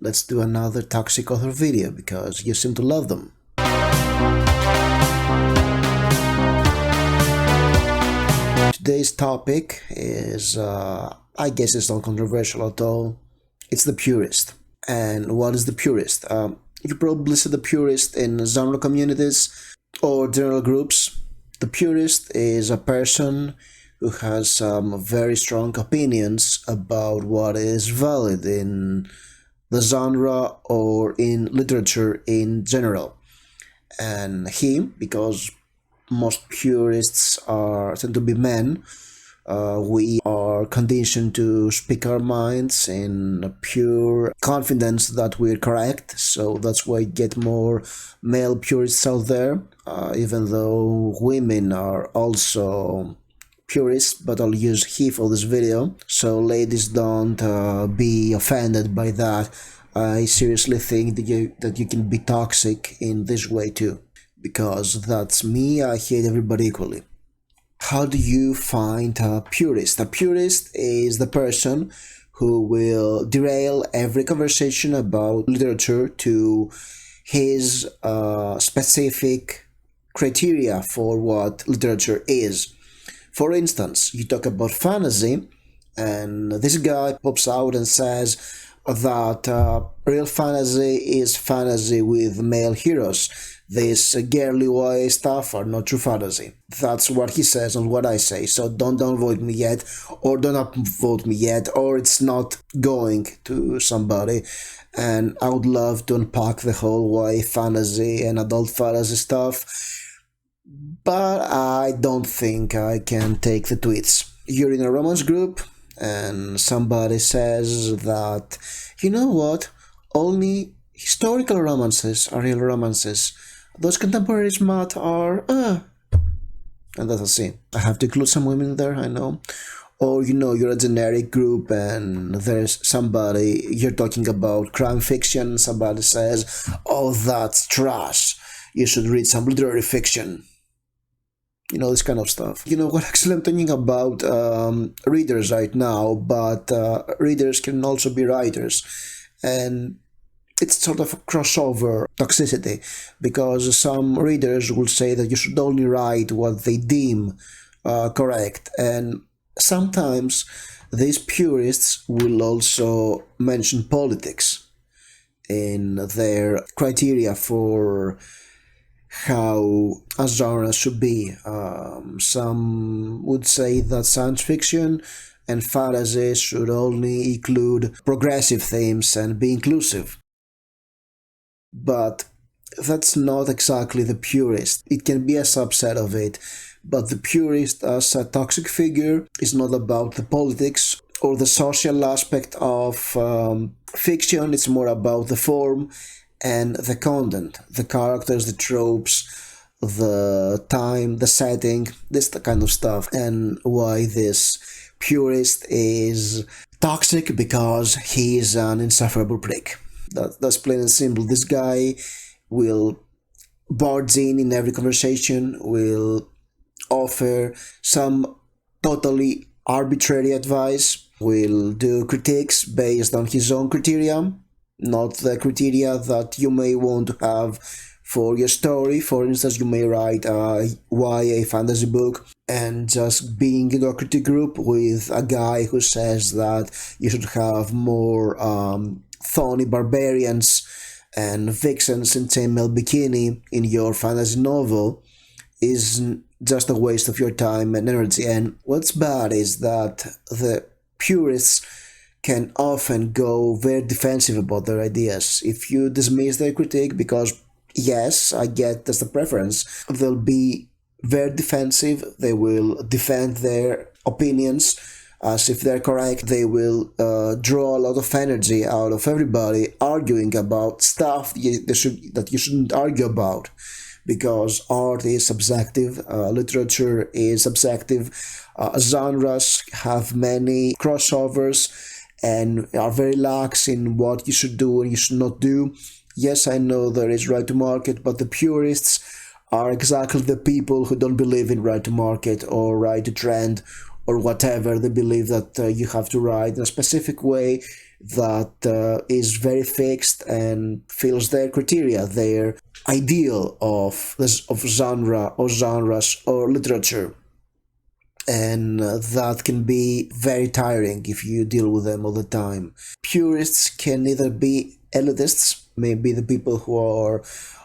let's do another toxic author video because you seem to love them. Today's topic is, I guess it's not controversial at all. It's the purist. And what is the purist? You probably see the purist in genre communities or general groups. The purist is a person who has some very strong opinions about what is valid in the genre or in literature in general. And he, because most purists tend to be men, we are conditioned to speak our minds in pure confidence that we're correct, so that's why you get more male purists out there, even though women are also purists, but I'll use he for this video, so ladies don't be offended by that. I seriously think that you can be toxic in this way too, because that's me. I hate everybody equally. How do you find a purist? A purist is the person who will derail every conversation about literature to his specific criteria for what literature is. For instance, you talk about fantasy, and this guy pops out and says that real fantasy is fantasy with male heroes. This girly YA stuff are not true fantasy. That's what he says and what I say, so don't downvote me yet, or don't upvote me yet, or it's not going to somebody. And I would love to unpack the whole YA fantasy and adult fantasy stuff, but I don't think I can take the tweets. You're in a romance group, and somebody says that, you know what, only historical romances are real romances. Those contemporary smut are, and that's a sin. I have to include some women there, I know. Or, you're a generic group and there's somebody, you're talking about crime fiction, somebody says, oh, that's trash, you should read some literary fiction. This kind of stuff. Actually, I'm talking about readers right now, but readers can also be writers. And it's sort of a crossover toxicity, because some readers will say that you should only write what they deem correct. And sometimes these purists will also mention politics in their criteria for how a genre should be. Some would say that science fiction and fantasy should only include progressive themes and be inclusive. But that's not exactly the purist. It can be a subset of it, but the purist as a toxic figure is not about the politics or the social aspect of fiction. It's more about the form and the content, the characters, the tropes, the time, the setting, this kind of stuff. And why this purist is toxic? Because he is an insufferable prick. That's plain and simple. This guy will barge in every conversation, will offer some totally arbitrary advice, will do critiques based on his own criteria, not the criteria that you may want to have for your story. For instance, you may write a YA fantasy book and just being in a critique group with a guy who says that you should have more thorny barbarians and vixens in chainmail bikini in your fantasy novel is just a waste of your time and energy. And what's bad is that the purists can often go very defensive about their ideas. If you dismiss their critique, because yes, I get that's the preference, they'll be very defensive, they will defend their opinions as if they're correct. They will draw a lot of energy out of everybody arguing about stuff that you shouldn't argue about, because art is subjective, literature is subjective, genres have many crossovers and are very lax in what you should do and you should not do. Yes, I know there is right to market, but the purists are exactly the people who don't believe in right to market or right to trend or whatever. They believe that you have to write in a specific way that is very fixed and fills their criteria, their ideal of genre or genres or literature. And that can be very tiring if you deal with them all the time. Purists can either be elitists, maybe the people who are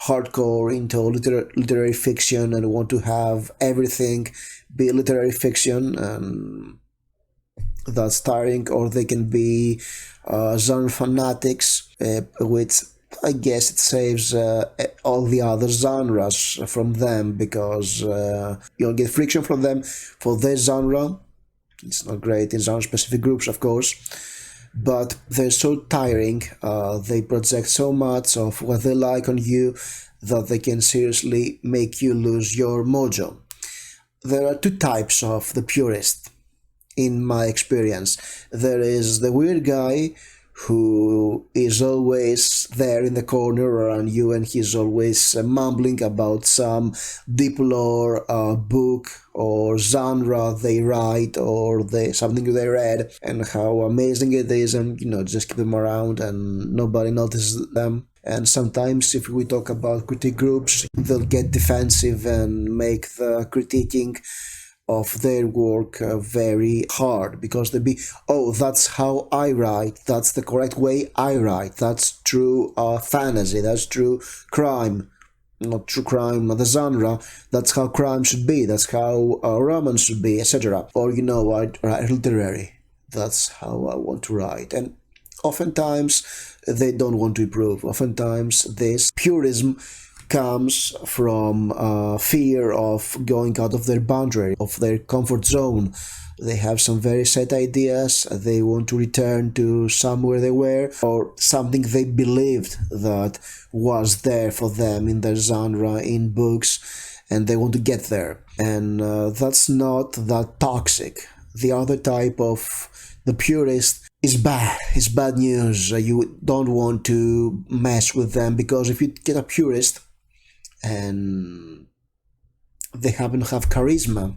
hardcore into literary fiction and want to have everything be literary fiction, and that's tiring, or they can be genre fanatics, which I guess it saves all the other genres from them, because you'll get friction from them for their genre. It's not great in genre specific groups, of course, but they're so tiring. They project so much of what they like on you that they can seriously make you lose your mojo. There are two types of the purist in my experience. There is the weird guy who is always there in the corner around you, and he's always mumbling about some deep lore book or genre they write, or something they read, and how amazing it is, and just keep them around and nobody notices them. And sometimes if we talk about critique groups, they'll get defensive and make the critiquing of their work very hard, because they be, oh, that's how I write, that's the correct way I write, that's true fantasy, that's true crime, not true crime the genre, that's how crime should be, that's how romance should be, etc. Or I write literary, that's how I want to write. And oftentimes they don't want to improve. Oftentimes this purism comes from fear of going out of their boundary, of their comfort zone. They have some very set ideas, they want to return to somewhere they were, or something they believed that was there for them in their genre, in books, and they want to get there. And that's not that toxic. The other type of the purist is bad. It's bad news. You don't want to mess with them, because if you get a purist and they happen to have charisma,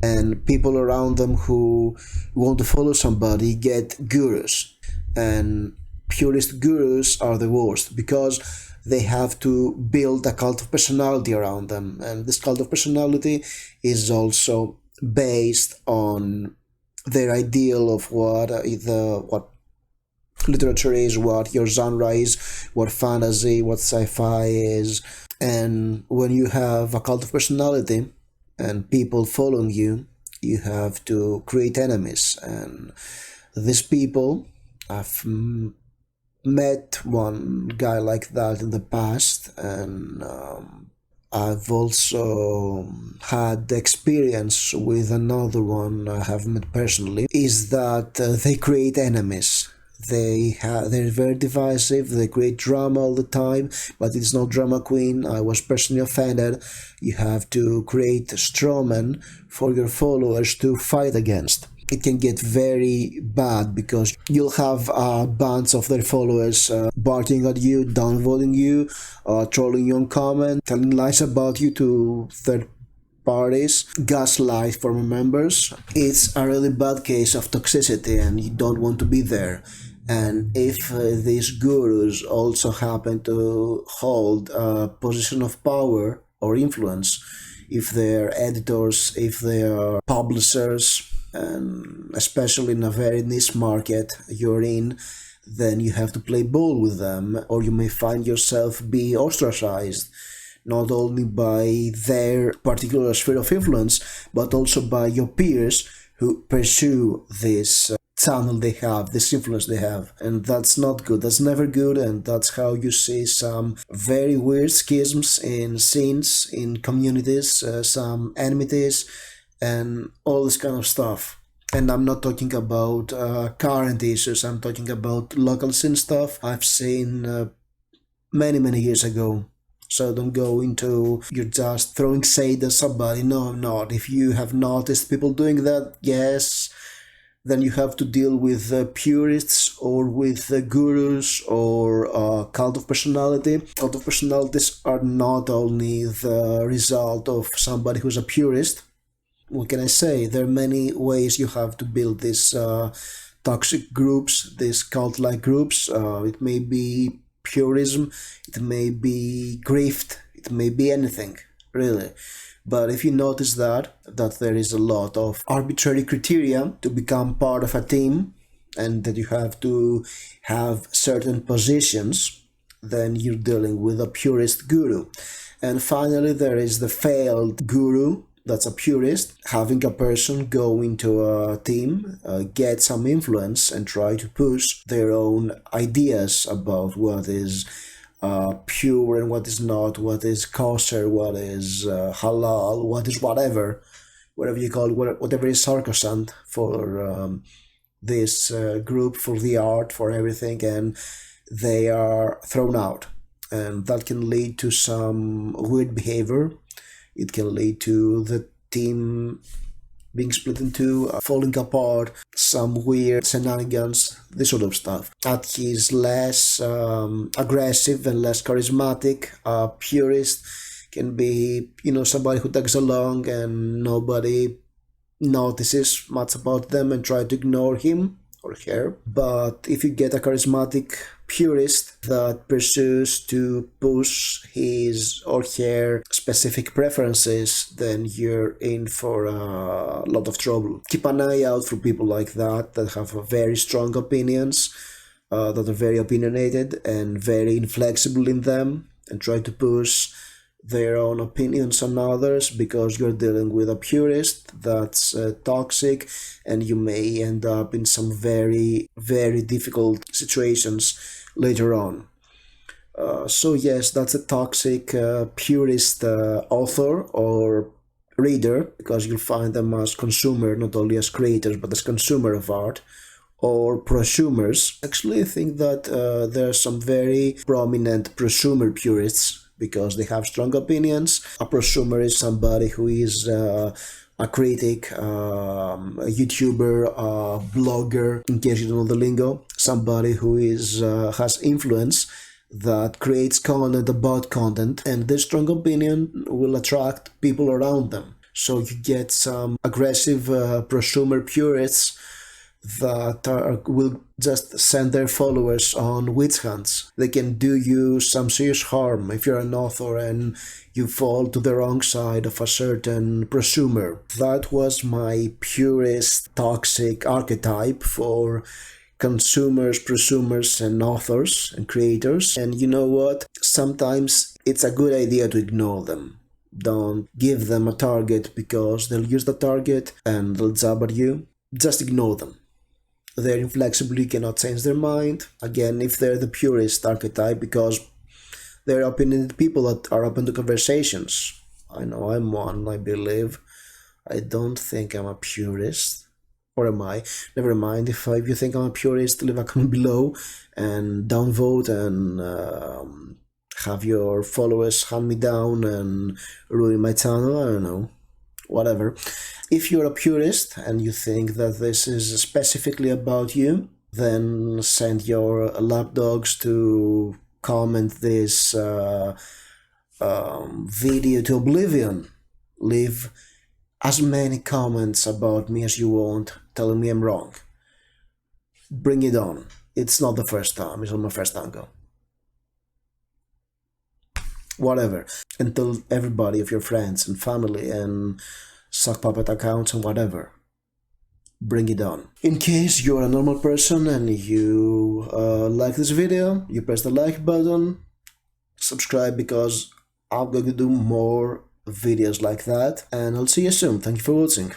and people around them who want to follow somebody get gurus, and purist gurus are the worst, because they have to build a cult of personality around them, and this cult of personality is also based on their ideal of what literature is, what your genre is, what fantasy, what sci-fi is. And when you have a cult of personality and people following you, you have to create enemies. And these people, I've met one guy like that in the past, and I've also had experience with another one I have met personally, is that they create enemies. They're very divisive, they create drama all the time, but it's not drama queen. I was personally offended. You have to create strawmen for your followers to fight against. It can get very bad, because you'll have a bunch of their followers barking at you, downvoting you, trolling you on comment, telling lies about you to third parties, gaslight former members. It's a really bad case of toxicity, and you don't want to be there. And if these gurus also happen to hold a position of power or influence, if they're editors, if they are publishers, and especially in a very niche market you're in, then you have to play ball with them, or you may find yourself be ostracized, not only by their particular sphere of influence, but also by your peers who pursue this channel they have, this influence they have. And that's not good, that's never good, and that's how you see some very weird schisms in scenes, in communities, some enmities, and all this kind of stuff. And I'm not talking about current issues, I'm talking about local scene stuff I've seen many years ago. So don't go into you're just throwing shade at somebody. No, I'm not. If you have noticed people doing that, yes, then you have to deal with purists, or with gurus, or cult of personality. Cult of personalities are not only the result of somebody who's a purist. What can I say? There are many ways you have to build this toxic groups, these cult-like groups. It may be purism, it may be grift, it may be anything, really. But if you notice that there is a lot of arbitrary criteria to become part of a team, and that you have to have certain positions, then you're dealing with a purist guru. And finally, there is the failed guru. That's a purist, having a person go into a team, get some influence, and try to push their own ideas about what is pure and what is not, what is kosher, what is halal, what is whatever you call it, whatever is sacrosanct for this group, for the art, for everything, and they are thrown out. And that can lead to some weird behavior. It can lead to the team being split into, falling apart, some weird shenanigans, this sort of stuff. That he's less aggressive and less charismatic. Purist can be, somebody who tags along and nobody notices much about them and try to ignore him or her. But if you get a charismatic purist that pursues to push his or her specific preferences, then you're in for a lot of trouble. Keep an eye out for people like that have very strong opinions, that are very opinionated and very inflexible in them, and try to push their own opinions on others, because you're dealing with a purist that's toxic, and you may end up in some very, very difficult situations later on. So yes, that's a toxic purist author or reader, because you'll find them as consumer, not only as creators, but as consumer of art, or prosumers. Actually, I think that there are some very prominent prosumer purists, because they have strong opinions. A prosumer is somebody who is a critic, a YouTuber, a blogger, in case you don't know the lingo. Somebody who is has influence, that creates content about content, and this strong opinion will attract people around them. So you get some aggressive prosumer purists that will just send their followers on witch hunts. They can do you some serious harm if you're an author and you fall to the wrong side of a certain prosumer. That was my purist toxic archetype for consumers, prosumers, and authors and creators. And you know what? Sometimes it's a good idea to ignore them. Don't give them a target, because they'll use the target and they'll jab at you. Just ignore them. They're inflexible, you cannot change their mind. Again, if they're the purist archetype, because they're opinionated people that are open to conversations. I know I'm one, I believe. I don't think I'm a purist. Or am I? Never mind. If you think I'm a purist, leave a comment below and downvote, and have your followers hunt me down and ruin my channel. I don't know. Whatever. If you're a purist and you think that this is specifically about you, then send your lapdogs to comment this video to oblivion. Leave as many comments about me as you want, telling me I'm wrong. Bring it on. It's not the first time. It's not my first tango. Whatever. And tell everybody of your friends and family and sock puppet accounts and whatever. Bring it on. In case you're a normal person and you like this video, you press the like button, subscribe, because I'm going to do more videos like that, and I'll see you soon. Thank you for watching.